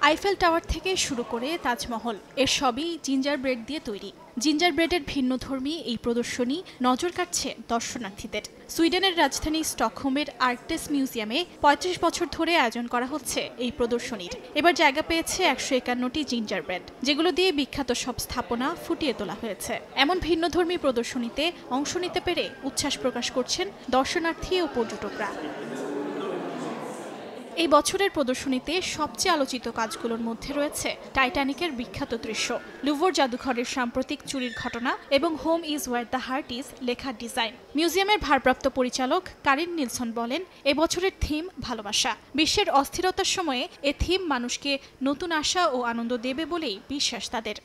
Eiffel tower থেকে শুরু করে তাজমহল এর সবই জিঞ্জার ব্রেড দিয়ে তৈরি। জিঞ্জার ব্রেডের ভিন্নধর্মী এই প্রদর্শনী নজর কাটছে দর্শনার্থীদের। সুইডেনের রাজধানী স্টকহোমের আর্কটেস মিউজিয়ামে ৩৫ বছর ধরে আয়োজন করা হচ্ছে এই প্রদর্শনীর। এবার জায়গা পেয়েছে ১৫১টি জিঞ্জার ব্রেড, যেগুলো দিয়ে বিখ্যাত সব স্থাপনা ফুটিয়ে তোলা হয়েছে। এমন ভিন্নধর্মী প্রদর্শনীতে অংশ নিতে পেরে উচ্ছ্বাস প্রকাশ করছেন দর্শনার্থী ও পর্যটকরা। এই বছরের প্রদর্শনীতে সবচেয়ে আলোচিত কাজগুলোর মধ্যে রয়েছে টাইটানিকের বিখ্যাত দৃশ্য, লুভর জাদুঘরের সাম্প্রতিক চুরির ঘটনা এবং home is wire the heart is লেখার ডিজাইন। মিউজিয়ামের ভারপ্রাপ্ত পরিচালক কারিন নিলসন বলেন, এবছরের থিম ভালোবাসা। বিশ্বের অস্থিরতার সময়ে এ থিম মানুষকে নতুন আশা ও আনন্দ দেবে বলেই বিশ্বাস তাদের।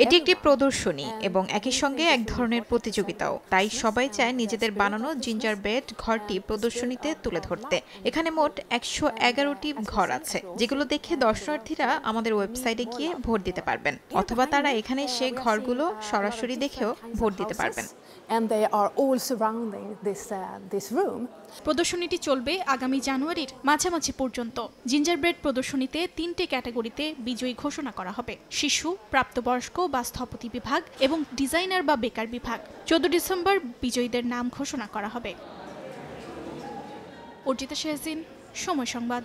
এটি একটি প্রদর্শনী এবং একই সঙ্গে এক ধরনের প্রতিযোগিতাও। তাই সবাই চায় নিজেদের বানানো জিঞ্জার ব্রেড ঘরটি প্রদর্শনীতে তুলে ধরতে। এখানে মোট ১১১টি ঘর আছে, যেগুলো দেখে দর্শনার্থীরা আমাদের ওয়েবসাইটে গিয়ে ভোট দিতে পারবেন, অথবা তারা এখানে সে ঘরগুলো সরাসরি দেখেও ভোট দিতে পারবেন। প্রদর্শনীটি চলবে আগামী জানুয়ারির মাঝামাঝি পর্যন্ত। জিঞ্জার ব্রেড প্রদর্শনীতে ৩টি ক্যাটাগরিতে বিজয়ী ঘোষণা করা হবে: শিশু, প্রাপ্তবয়স্ক বা স্থপতি বিভাগ এবং ডিজাইনার বা বেকার বিভাগ। ১৪ ডিসেম্বর বিজয়ীদের নাম ঘোষণা করা হবে। অর্জিতা শাহজিন, সময় সংবাদ।